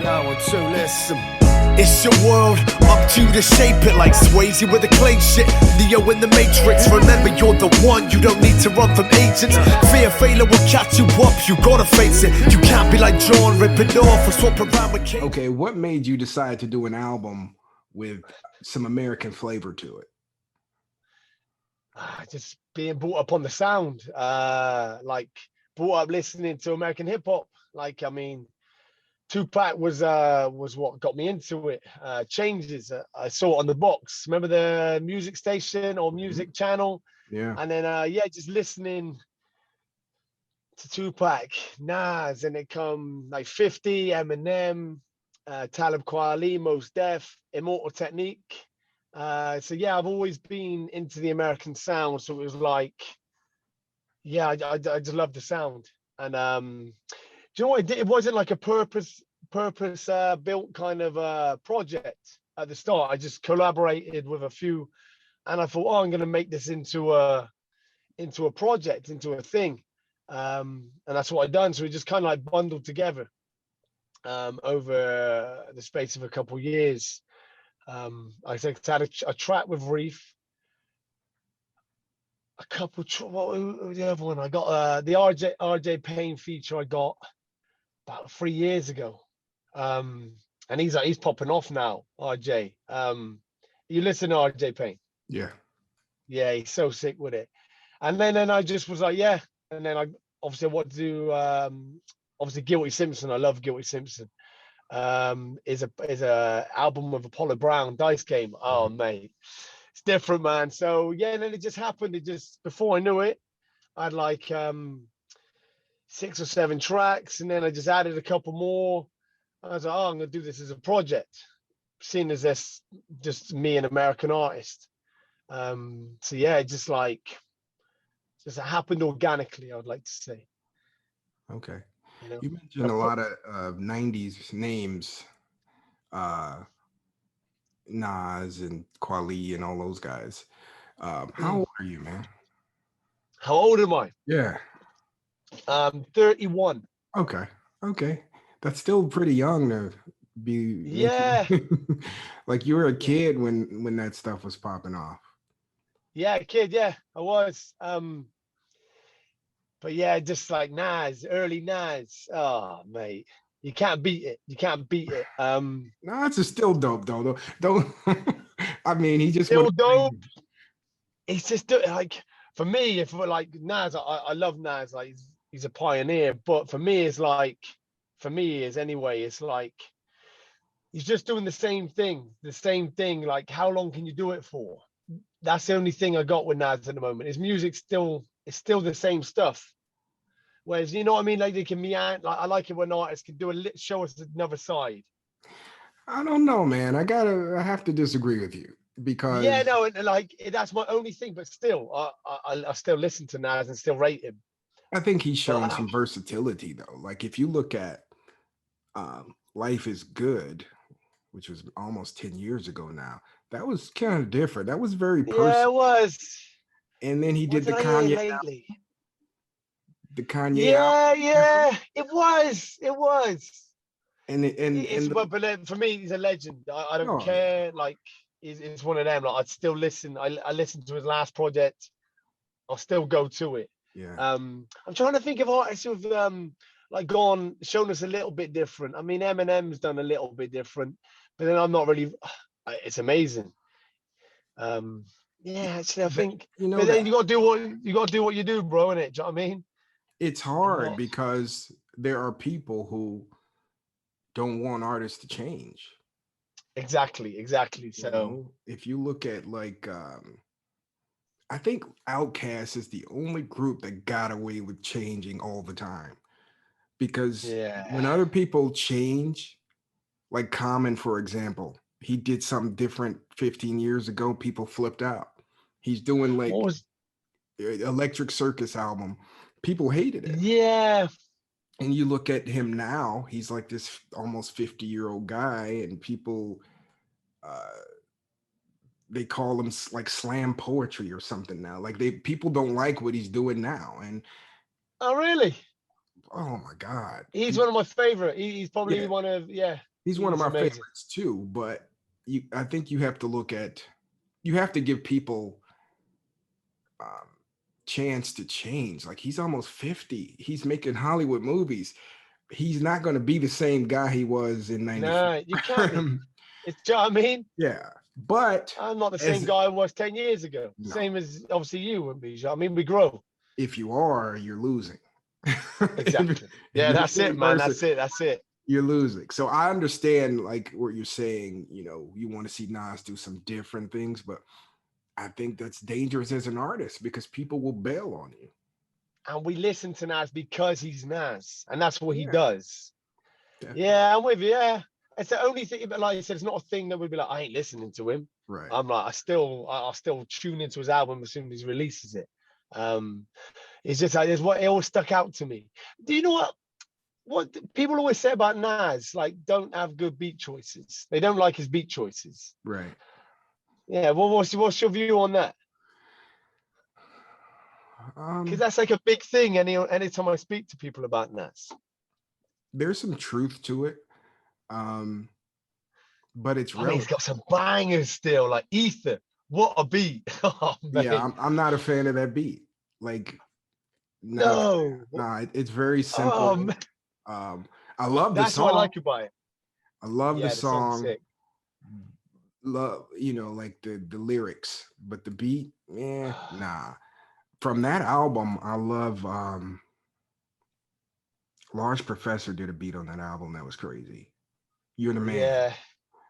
I want to listen. It's your world, up to you to shape it like Swayze with the clay shit. Neo in the Matrix, remember you're the one, you don't need to run from agents. Fear failure will catch you up, you gotta face it. You can't be like John, ripping off or swap around with Kanye. Okay, what made you decide to do an album with some American flavor to it? Just being brought up on the sound, like brought up listening to American hip hop. Like, I mean, Tupac was what got me into it. Changes, I saw it on the box. Remember the music station or music channel? Yeah. And then yeah, just listening to Tupac, Nas, and it come like 50, Eminem, Talib Kweli, Mos Def, Immortal Technique. So yeah, I've always been into the American sound. So it was like, yeah, I just love the sound. And do you know what? It wasn't like a purpose built kind of project at the start. I just collaborated with a few, and I thought, oh, I'm going to make this into a project, into a thing, and that's what I done. So we just kind of like bundled together over the space of a couple of years. I think I had a track with Reef. A couple. What was the other one? I got the RJ Payne feature. I got about 3 years ago, and he's popping off now. RJ, you listen to RJ Payne? Yeah, he's so sick with it. And then I just was like, yeah. And then I obviously want to do obviously Guilty Simpson. I love Guilty Simpson. Is a album with Apollo Brown, Dice Game. Oh mate, it's different, man. So yeah, and then it just happened. It just, before I knew it, I had like 6 or 7 tracks, and then I just added a couple more. I was like, oh, I'm gonna do this as a project, seeing as this just me, an American artist. So yeah, it just happened organically, I would like to say. okay. You know? You mentioned a lot of 90s names, Nas and Kweli and all those guys. How old are you, man? How old am I? Yeah. 31. Okay. That's still pretty young to be. Yeah. Like you were a kid when that stuff was popping off. Yeah, kid. Yeah, I was. But yeah, just like Nas, early Nas. Oh, mate, you can't beat it. You can't beat it. No, it's still dope though. Don't. I mean, he just still dope. It's just like, for me, if we're like Nas, I love Nas. Like he's a pioneer. But for me, it's like, it's like he's just doing the same thing. Like, how long can you do it for? That's the only thing I got with Nas at the moment. His music it's still the same stuff. Whereas, you know what I mean? Like they can meander. Like, I like it when artists can show us another side. I don't know, man. I have to disagree with you because yeah, no, and like that's my only thing. But still, I still listen to Nas and still rate him. I think he's shown some versatility though. Like if you look at Life is Good, which was almost 10 years ago now, that was kind of different. That was very personal. Yeah, it was. And then he did the Kanye lately. The Kanye album. Yeah, it was. But then for me, he's a legend. I don't care. Like, it's one of them. Like, I'd still listen. I listened to his last project. I'll still go to it. Yeah. I'm trying to think of artists who've like shown us a little bit different. I mean, Eminem's done a little bit different, but then I'm not really. It's amazing. Yeah, actually, I think. But then you got to do what you do, bro. Innit? Do you know what I mean? It's hard because there are people who don't want artists to change. Exactly. So if you look at like, I think Outkast is the only group that got away with changing all the time. Because when other people change, like Common, for example, he did something different 15 years ago. People flipped out. He's doing like Electric Circus album. People hated it. Yeah. And you look at him now, he's like this almost 50-year-old guy, and people, they call him like slam poetry or something now. Like people don't like what he's doing now. And oh, really? Oh my God. He's one of my favorite. He's probably one of, He's one of my amazing. favorites too, but I think you have to give people chance to change. Like, he's almost 50. He's making Hollywood movies. He's not going to be the same guy he was in 94. No, you can't be. It's, do you know what I mean? Yeah. But I'm not the same guy I was 10 years ago. No. Same as obviously you wouldn't be. I mean, we grow. If you are, you're losing. Exactly. Yeah, that's it, man. That's it. You're losing. So I understand like what you're saying, you know, you want to see Nas do some different things, but I think that's dangerous as an artist because people will bail on you. And we listen to Nas because he's Nas, and that's what he Yeah. does. Definitely. Yeah, I'm with you. Yeah, it's the only thing. But like I said, it's not a thing that would be like, I ain't listening to him. Right. I'm like, I'll still tune into his album as soon as he releases it. It's just like, it's what it always stuck out to me. Do you know what people always say about Nas? Like, don't have good beat choices. They don't like his beat choices. Right. Yeah. Well, what's your view on that? Because that's like a big thing. Anytime I speak to people about Nas, there's some truth to it. But it's I mean, he's got some bangers still, like Ether. What a beat! Oh, yeah, I'm not a fan of that beat. Like, no, it's very simple. I love the song. That's what I like about it. I love the song. Sick. Love, you know, like the lyrics, but the beat, nah. From that album, I love Large Professor did a beat on that album that was crazy. You're the Man. Yeah.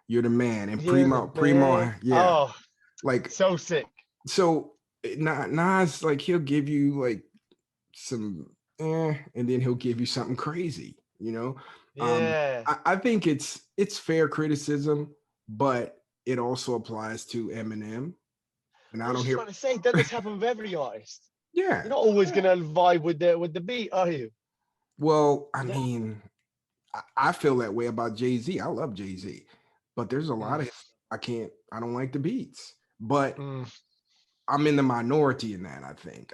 You're the Man. And Primo, yeah. Oh, like so sick. So Nas, like, he'll give you like some and then he'll give you something crazy, you know? Yeah. I think it's fair criticism, but it also applies to Eminem. And I don't hear. Trying to say, doesn't this happen with every artist? Yeah, you're not always gonna vibe with the beat, are you? Well, I mean, I feel that way about Jay-Z. I love Jay-Z, but there's a lot of I don't like the beats. But I'm in the minority in that. I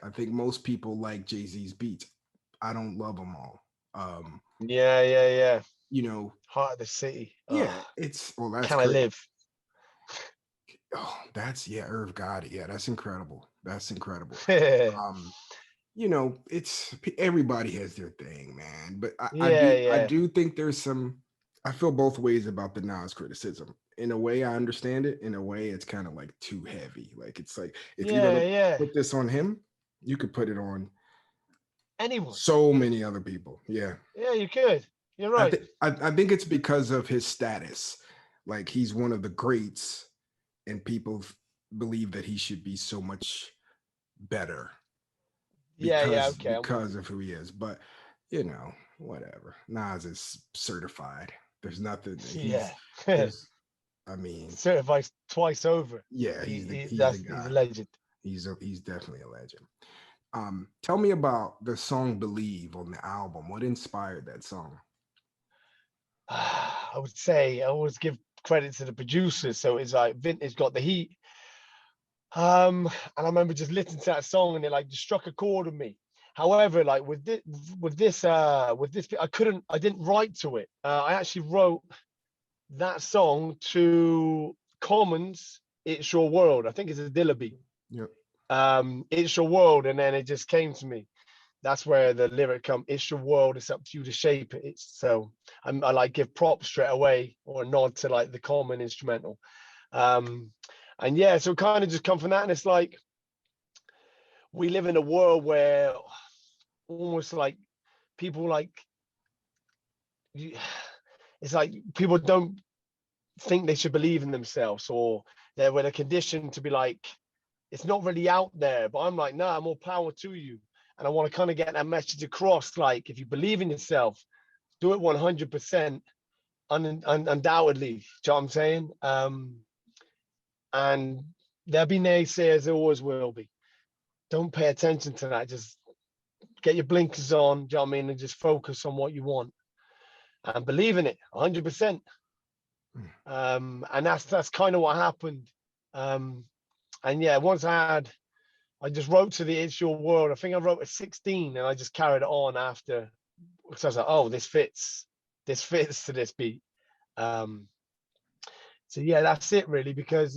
think most people like Jay-Z's beats. I don't love them all. Yeah. You know, Heart of the City. Yeah, that's Can crazy. I Live? Oh, that's Irv Gotti. Yeah, that's incredible. You know, it's everybody has their thing, man. But I do think there's some. I feel both ways about the Nas criticism. In a way, I understand it. In a way, it's kind of like too heavy. Like, it's like, if you're gonna put this on him, you could put it on anyone. So many other people. Yeah, you could. You're right. I think it's because of his status. Like, he's one of the greats, and people believe that he should be so much better. Because of who he is. But, you know, whatever. Nas is certified. There's nothing. I mean, certified twice over. Yeah, he's a legend. He's definitely a legend. Tell me about the song "Believe" on the album. What inspired that song? I would say I always give credit to the producers. So it's like Vintage got the heat. And I remember just listening to that song, and it like just struck a chord with me. However, like with this, I didn't write to it. I actually wrote that song to Common's "It's Your World." I think it's a Dilla beat. Yep. "It's Your World," and then it just came to me. That's where the lyric come. "It's your world. It's up to you to shape it." So I like give props straight away, or a nod to like the Common instrumental. And yeah, so kind of just come from that. And it's like, we live in a world where almost like people it's like people don't think they should believe in themselves, or they're conditioned to be like, it's not really out there. But I'm like, nah, more power to you. And I want to kind of get that message across. Like, if you believe in yourself, do it 100%, undoubtedly. Do you know what I'm saying? And there'll be naysayers, there always will be. Don't pay attention to that. Just get your blinkers on, do you know what I mean? And just focus on what you want. And believe in it 100%. And that's kind of what happened. And yeah, once I just wrote to the "It's Your World." I think I wrote at 16, and I just carried it on after. So I was like, oh, this fits to this beat. So yeah, that's it really, because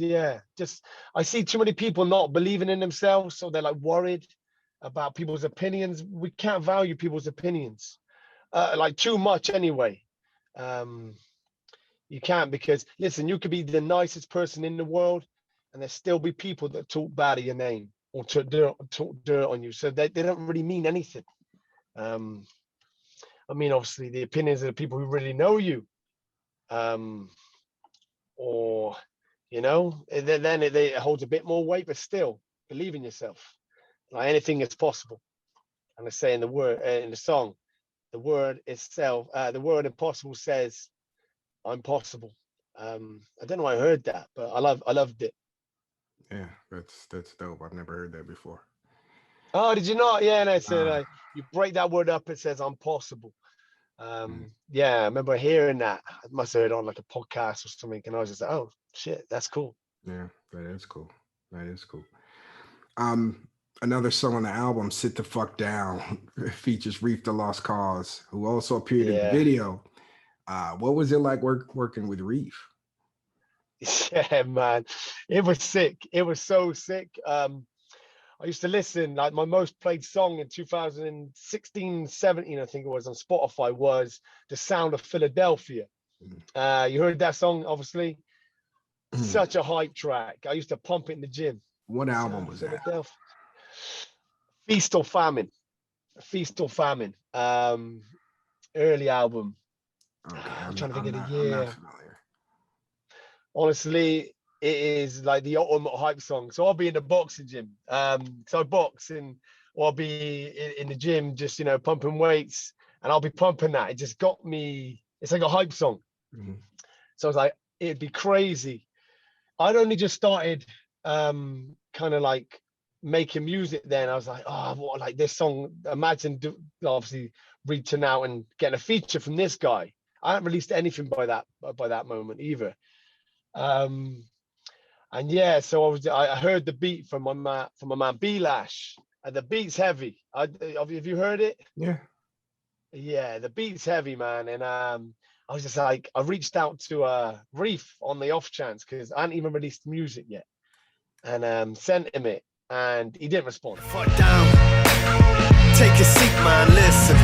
just I see too many people not believing in themselves, so they're like worried about people's opinions. We can't value people's opinions like too much anyway. You can't, because listen, you could be the nicest person in the world and there still be people that talk bad of your name or talk dirt on you, so they don't really mean anything. I mean, obviously the opinions of the people who really know you, or then it holds a bit more weight, but still believe in yourself. Like anything is possible. And I say in the word in the song, the word itself, the word impossible says, I'm possible. I don't know why I heard that, but I loved it. Yeah, that's dope. I've never heard that before. Oh, did you not? Yeah, and I said you break that word up, it says I'm possible. Yeah, I remember hearing that. I must have heard it on like a podcast or something, and I was just like, oh shit, that's cool. Yeah, that is cool. That is cool. Another song on the album, "Sit the Fuck Down," features Reef the Lost Cause, who also appeared in the video. What was it like working with Reef? Yeah, man, it was sick. It was so sick. I used to listen, like my most played song in 2016, 17, I think it was, on Spotify was "The Sound of Philadelphia." You heard that song, obviously. Such a hype track. I used to pump it in the gym. What album was that? Feast or Famine. Feast or Famine. Early album. Okay, I'm trying to think of the I'm year. not familiar. Honestly, it is like the ultimate hype song. So I'll be in the boxing gym. So I box, or I'll be in the gym just, pumping weights, and I'll be pumping that. It just got me. It's like a hype song. So I was like, it'd be crazy. I'd only just started kind of like making music then. I was like, oh, what, like this song, imagine obviously reaching out and getting a feature from this guy. I hadn't released anything by that moment either. And yeah, so I heard the beat from my man B-Lash, and the beat's heavy. Have you heard it? Yeah, the beat's heavy, man. And I was just like, I reached out to Reef on the off chance, because I hadn't even released music yet, and sent him it, and he didn't respond. Fuck down. Take a seat, man, listen.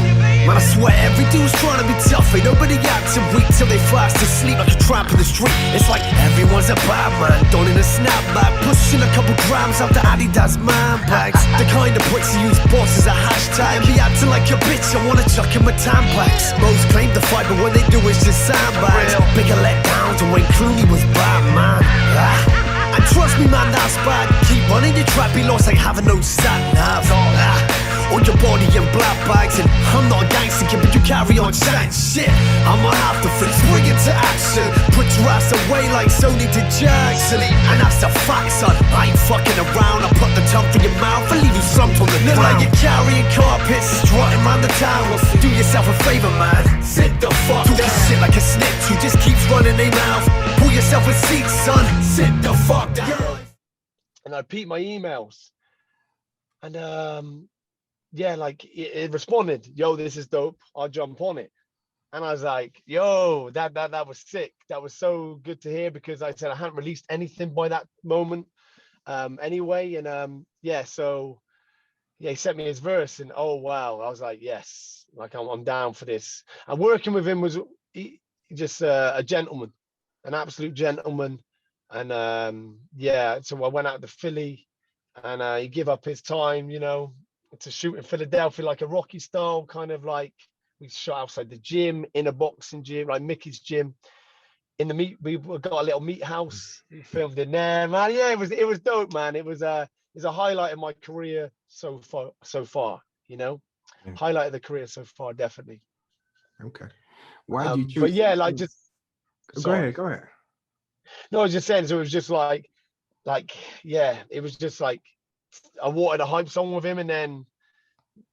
Man, I swear every dude's trying to be tough. Ain't nobody acting weak till they fast asleep like a tramp in the street. It's like everyone's a bad man, donning a snapback, pushing a couple grams after Adidas man bags. The kind of pricks who use boss as a hashtag and be acting like a bitch. I wanna chuck in my tampax. Most claim to fight, but what they do is just sandbags. Bigger letdowns than when Clooney was Batman. And trust me, man, that's bad. Keep running your trap, be lost like having no sat-nav. On your body in black bags, and I'm not a gangster kid, but you carry on chatting shit. I might have to fix, bring it to action. Put your ass away like Sony to Jackson. And that's the fact, son. I ain't fucking around. I put the tongue for your mouth and leave you slumped on the ground. Look like you're carrying carpets, strutting around the town. Do yourself a favor, man. Sit the fuck down. Shit like a snitch who just keeps running their mouth. Pull yourself a seat, son. Sit the fuck down. And I repeat my emails, and yeah, like it responded, yo, this is dope, I'll jump on it. And I was like, yo, that was sick. That was so good to hear, because I said I hadn't released anything by that moment anyway. And yeah, so yeah, he sent me his verse, and oh wow, I was like, yes, like I'm down for this. And working with him was just a gentleman, an absolute gentleman. And yeah, so I went out to Philly, and he gave up his time, to shoot in Philadelphia, like a Rocky style, kind of like we shot outside the gym, in a boxing gym, like Mickey's gym. In the meat, we got a little meat house. We filmed in there, man. Yeah, it was dope, man. It was a highlight of my career so far. Highlight of the career so far, definitely. Okay. Why did you choose? But yeah, like just go ahead. No, I was just saying. So it was just like yeah, it was just like I wanted a hype song with him, and then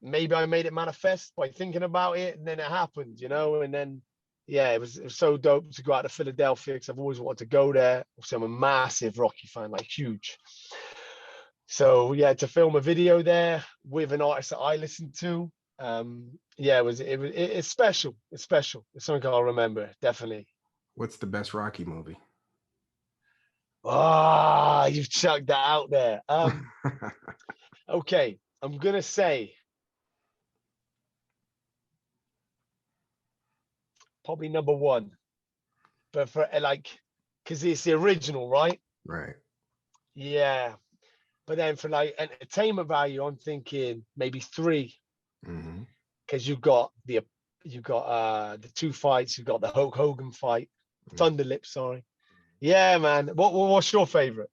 maybe I made it manifest by thinking about it, and then it happened, and then yeah, it was so dope to go out to Philadelphia, because I've always wanted to go there. Also, I'm a massive Rocky fan, like huge. So yeah, to film a video there with an artist that I listen to, yeah, it's special. It's special. It's something I'll remember, definitely. What's the best Rocky movie? Ah, you've chucked that out there. Okay, I'm gonna say probably number one, but for like, because it's the original, right? Right. Yeah, but then for like entertainment value, I'm thinking maybe three, Mm-hmm. because you got the two fights. You got the Hulk Hogan fight, Thunderlips. Sorry. Yeah, man. What's your favorite?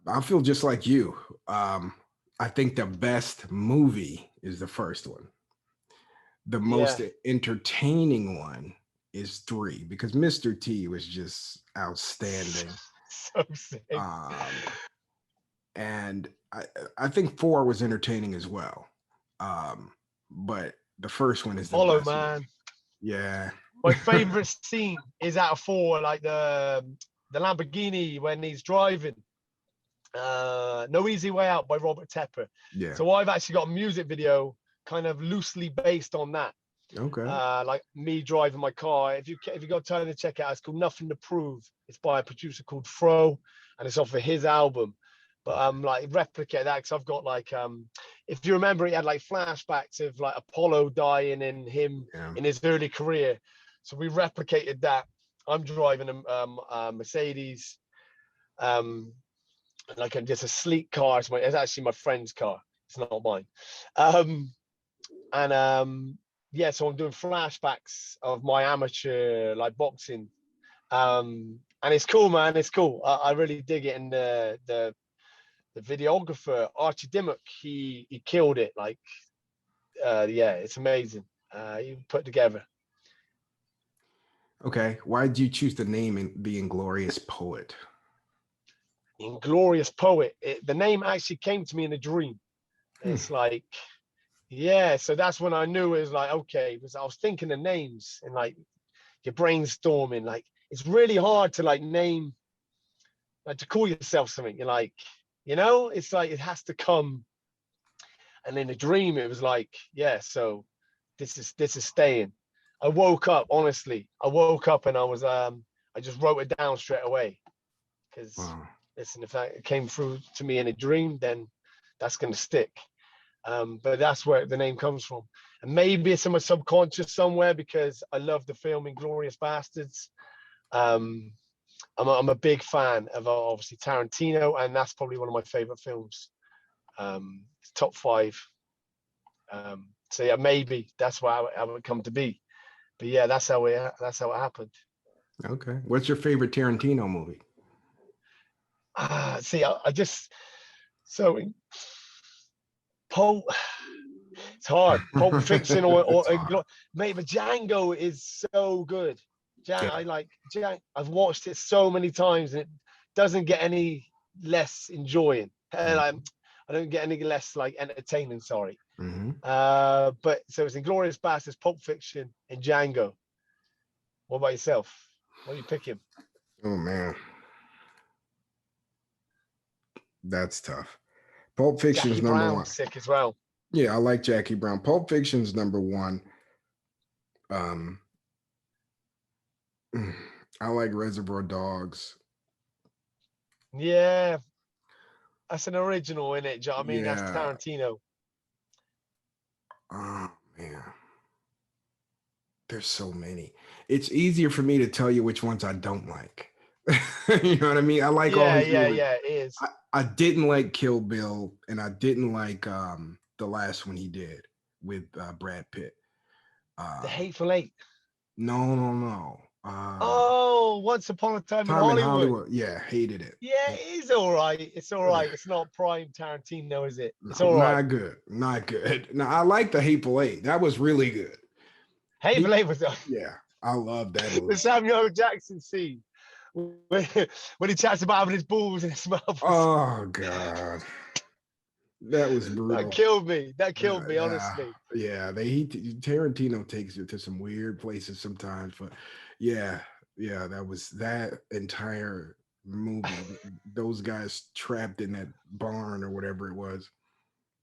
I feel just like you. I think the best movie is the first one. The most Yeah. entertaining one is three because Mr. T was just outstanding. So sick. Um, and I think four was entertaining as well. But the first one is the Apollo, best man. one. Yeah. My favorite scene is out of four, like the Lamborghini when he's driving. No Easy Way Out by Robert Tepper. Yeah. So I've actually got a music video kind of loosely based on that. Okay. Like me driving my car. If you got time to check it out, it's called Nothing to Prove. It's by a producer called Fro, and it's off of his album. But like replicate that because I've got like if you remember, he had like flashbacks of like Apollo dying and him in his early career. So we replicated that. I'm driving a Mercedes, like just a sleek car. It's actually my friend's car. It's not mine. Yeah, so I'm doing flashbacks of my amateur like boxing. And it's cool, man. It's cool. I really dig it. And the videographer Archie Dimmock, he killed it. Like, yeah, it's amazing. You put together. Okay. Why did you choose the name in The Inglorious Poet? Inglorious Poet. The name actually came to me in a dream. It's like, yeah. So that's when I knew it was like, okay, because I was thinking of names and like you're brainstorming. Like it's really hard to like name, like to call yourself something. You're like, it's like it has to come. And in a dream, it was like, yeah. So this is staying. I woke up, honestly. I woke up and I just wrote it down straight away. Because listen, if that came through to me in a dream, then that's gonna stick. But that's where the name comes from. And maybe it's in my subconscious somewhere because I love the film Inglorious Bastards. I'm a big fan of obviously Tarantino, and that's probably one of my favorite films. Top five. So yeah, maybe that's why I would come to be. But yeah, that's how it happened. Okay. What's your favorite Tarantino movie? See, I just so Pulp. It's hard. Pulp Fiction or maybe but Django is so good. I like Django. I've watched it so many times and it doesn't get any less enjoying. I don't get any less like entertaining. Sorry. But so it's Inglorious Bastards, Pulp Fiction, and Django. What about yourself? What are you picking? Oh man, that's tough. Pulp Fiction is number one. Sick as well. Yeah, I like Jackie Brown. Pulp Fiction's number one. I like Reservoir Dogs. Yeah, that's an original, isn't it? I mean, that's Tarantino. Oh man, there's so many. It's easier for me to tell you which ones I don't like. You know what I mean? I like all his movies. Yeah, it is. I didn't like Kill Bill, and I didn't like the last one he did with Brad Pitt. The Hateful Eight. No. Once Upon a Time in Hollywood. Yeah, hated it. Yeah, it is all right. It's all right. It's not prime Tarantino, is it? It's all right. Not good. No, I like the Hateful Eight. That was really good. Hateful Eight was yeah, I love that movie. The Samuel Jackson scene when he chats about having his balls in his mouth. Oh God. That was brutal. That killed me, honestly. Yeah, Tarantino takes it to some weird places sometimes, but yeah, that entire movie. Those guys trapped in that barn or whatever it was.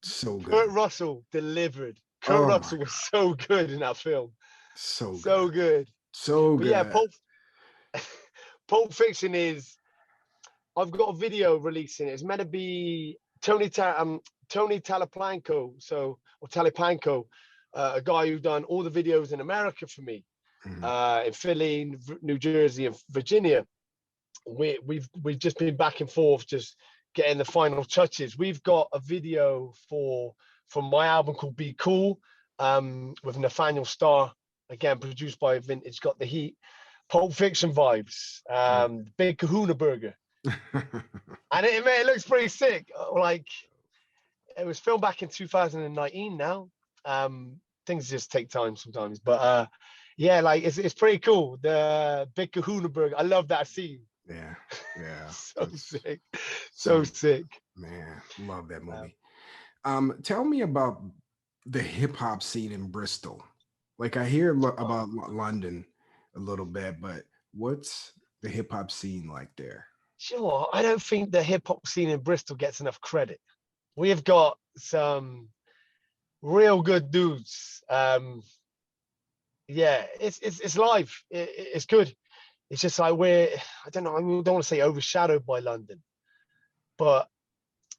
So good. Kurt Russell delivered. Kurt Russell was so good in that film. So good. So good. But yeah, Pulp Fiction is. I've got a video releasing. It's meant to be Tony Talapanco, or Talapanco, a guy who done all the videos in America for me, in Philly, New Jersey, and Virginia. We've just been back and forth, just getting the final touches. We've got a video from my album called Be Cool, with Nathaniel Starr, again produced by Vintage Got the Heat. Pulp Fiction vibes, Big Kahuna Burger. And it looks pretty sick. Like, it was filmed back in 2019 now. Things just take time sometimes, but yeah, like it's pretty cool. The Big Kahuna Burger, I love that scene. Yeah. So sick. So sick. Man, love that movie. Tell me about the hip hop scene in Bristol. Like, I hear about London a little bit, but what's the hip hop scene like there? Sure, I don't think the hip hop scene in Bristol gets enough credit. We have got some real good dudes. Yeah, it's live. It's good. It's just like I don't know. I don't want to say overshadowed by London, but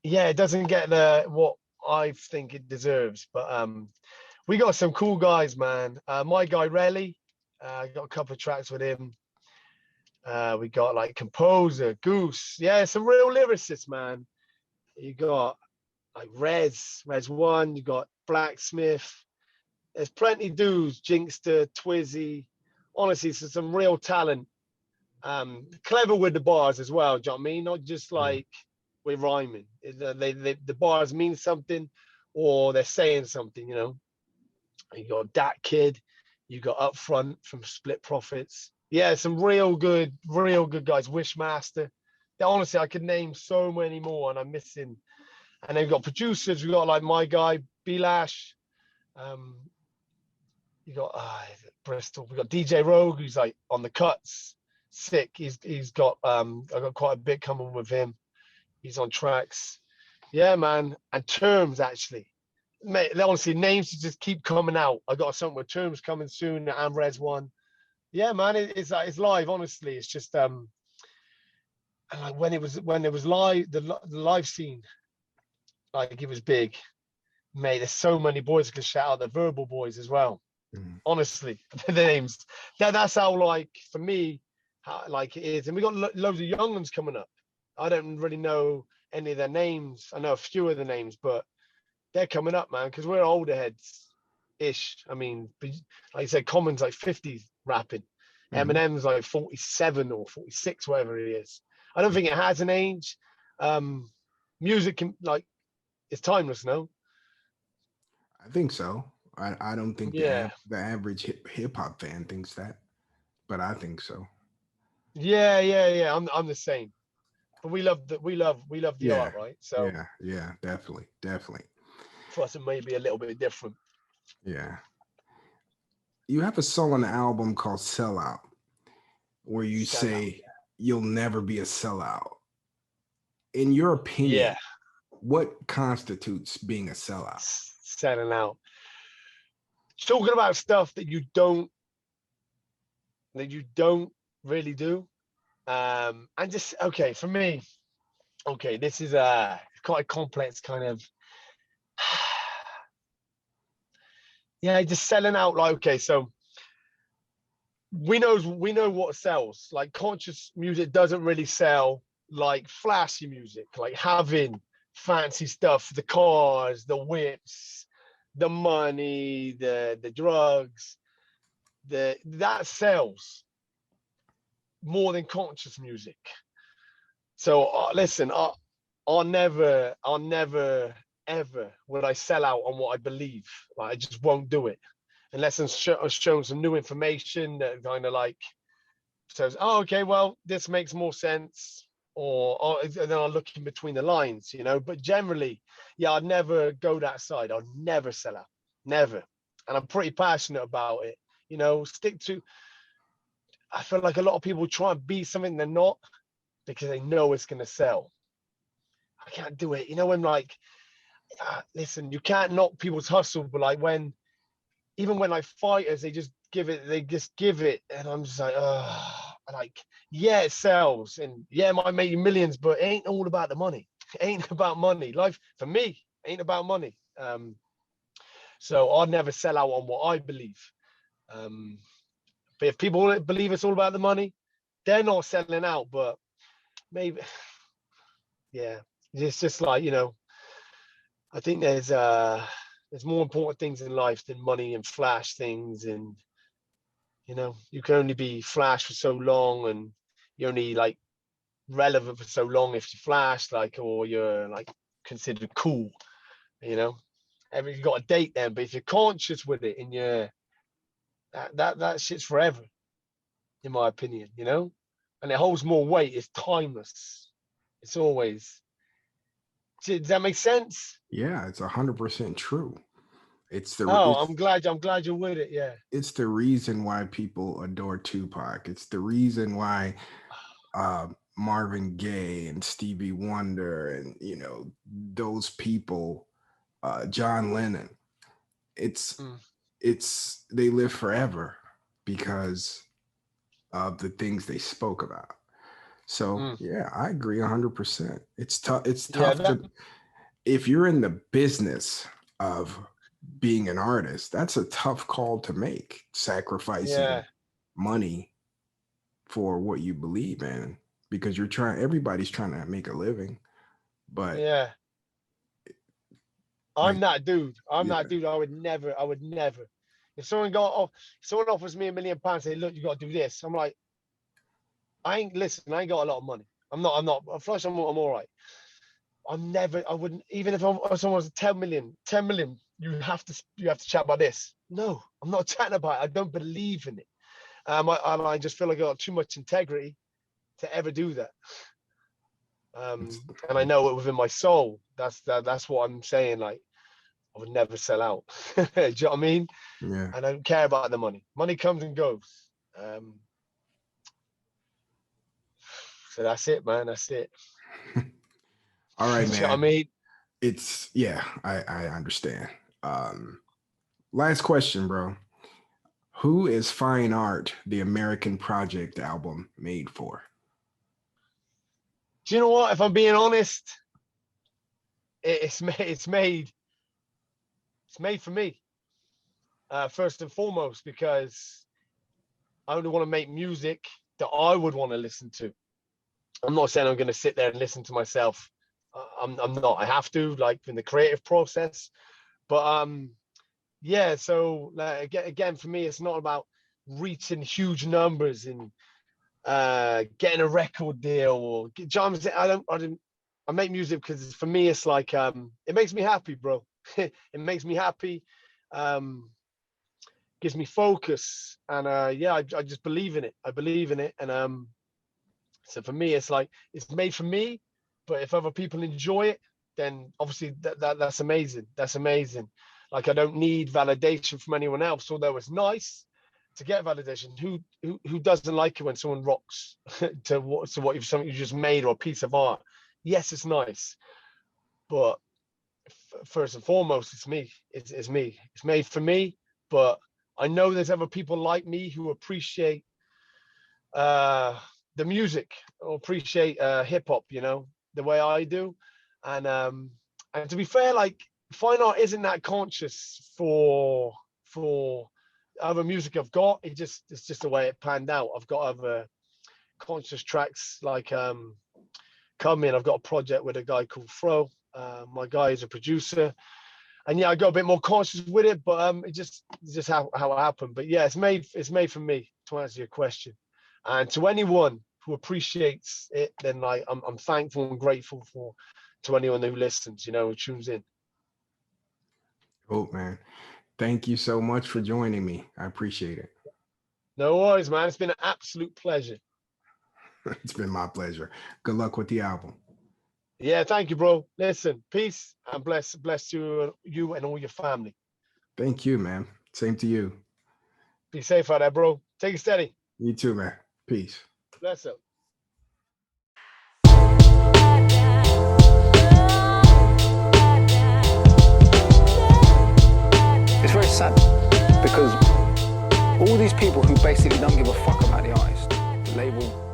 yeah, it doesn't get what I think it deserves. But we got some cool guys, man. My guy Relly, I got a couple of tracks with him. We got like Composer, Goose. Yeah, some real lyricists, man. You got like Rez One, you got Blacksmith. There's plenty dudes, Jinkster, Twizzy. Honestly, some real talent. Clever with the bars as well, do you know what I mean? Not just like we're rhyming. The bars mean something, or they're saying something, you know. You got Dat Kid, you got Upfront from Split Profits. Yeah, some real good guys. Wishmaster. Yeah, honestly, I could name so many more, and I'm missing. And then we've got producers. We got like my guy Bilash. You got Bristol. We got DJ Rogue, who's like on the cuts. Sick. He's got I got quite a bit coming with him. He's on tracks. Yeah, man. And Terms, actually. Mate, honestly, names just keep coming out. I got something with Terms coming soon. And Res One. Yeah, man, it's live. Honestly, it's just and like when it was live, the live scene, like it was big. Mate, there's so many boys I can shout out. The Verbal Boys as well. Honestly, the names. That's how, like, for me, how, like, it is. And we got loads of young ones coming up. I don't really know any of their names. I know a few of the names, but they're coming up, man, because we're older heads ish. I mean, like you said, Common's like 50 rapping. Eminem's like 47 or 46, whatever he is. I don't think it has an age. Music can, like, it's timeless, no? I think so. I don't think the average hip hop fan thinks that, but I think so. Yeah. I'm the same. But we love the art, right? So yeah, definitely. For us, it may be a little bit different. Yeah. You have a song on the album called Sellout, where you say you'll never be a sellout. In your opinion, what constitutes being a sellout? Selling out. Talking about stuff that you don't really do. And just, okay, for me, this is quite a complex kind of just selling out. Like, okay, so we know what sells. Like, conscious music doesn't really sell like flashy music, like having fancy stuff, the cars, the whips, the money, the drugs, that sells more than conscious music. So listen, I'll never ever would I sell out on what I believe. Like, I just won't do it unless I'm shown some new information that kind of like says, oh, okay, well, this makes more sense, or then I'll look in between the lines, you know. But generally, I'd never go that side. I'd never sell out, never. And I'm pretty passionate about it, you know. I feel like a lot of people try and be something they're not because they know it's going to sell. I can't do it, you know. When like, listen, you can't knock people's hustle, but like even when like fighters, they just give it, and I'm just like, like, yeah, it sells, and yeah, it might make you millions, but it ain't all about the money. It ain't about money. Life for me ain't about money. So I'd never sell out on what I believe. But if people believe it's all about the money, they're not selling out. But maybe, yeah, it's just like, you know, I think there's more important things in life than money and flash things. And, you know, you can only be flash for so long, and you're only like relevant for so long if you flash, like, or you're like considered cool, you know. You got a date then, but if you're conscious with it, and you're that shit's forever, in my opinion, you know, and it holds more weight. It's timeless. It's always. Does that make sense? Yeah, it's 100% true. I'm glad you're with it. Yeah. It's the reason why people adore Tupac. It's the reason why Marvin Gaye and Stevie Wonder and, you know, those people, John Lennon. It's they live forever because of the things they spoke about. So yeah, I agree 100%. It's tough. It's tough if you're in the business of being an artist, that's a tough call to make, sacrificing money for what you believe in, because everybody's trying to make a living. But yeah, I'm that dude. I would never. If someone offers me £1 million, say, look, you got to do this. I'm like, I ain't got a lot of money. I'm not. Flush, I'm all right. I wouldn't, even if someone was 10 million, you have to chat about this. No, I'm not chatting about it. I don't believe in it. I just feel like I got too much integrity to ever do that. And I know it within my soul. That's what I'm saying. Like, I would never sell out. Do you know what I mean? Yeah. I don't care about the money. Money comes and goes. So that's it, man. That's it. All right, man. You know what I mean? It's I understand. Last question, bro. Who is Fine Art, the American Project album made for? Do you know what? If I'm being honest, it's made for me. First and foremost, because I only want to make music that I would want to listen to. I'm not saying I'm going to sit there and listen to myself. I'm not. I have to, like, in the creative process. But yeah. So like, again, for me, it's not about reaching huge numbers and getting a record deal or I make music because for me it's like it makes me happy, bro. It makes me happy, gives me focus, and I just believe in it. I believe in it, and so for me it's like it's made for me. But if other people enjoy it, then obviously that's amazing. That's amazing. Like, I don't need validation from anyone else, although it's nice to get validation. Who doesn't like it when someone rocks to what something you just made, or a piece of art? Yes, it's nice, but first and foremost, it's me. It's me. It's made for me. But I know there's other people like me who appreciate the music, or appreciate hip hop, you know, the way I do. And to be fair, like, fine art isn't that conscious for other music I've got. It's just the way it panned out. I've got other conscious tracks like coming. I've got a project with a guy called Fro. My guy is a producer, and yeah, I got a bit more conscious with it. But it's just how it happened. But yeah, it's made for me, to answer your question. And to anyone who appreciates it, then like I'm thankful and grateful to anyone who listens, you know, who tunes in. Oh man, thank you so much for joining me. I appreciate it. No worries, man. It's been an absolute pleasure. It's been my pleasure. Good luck with the album. Yeah, thank you, bro. Listen, peace and bless you and all your family. Thank you, man. Same to you. Be safe out there, bro. Take it steady. You too, man. Peace. Bless up. It's very sad because all these people who basically don't give a fuck about the artist, label.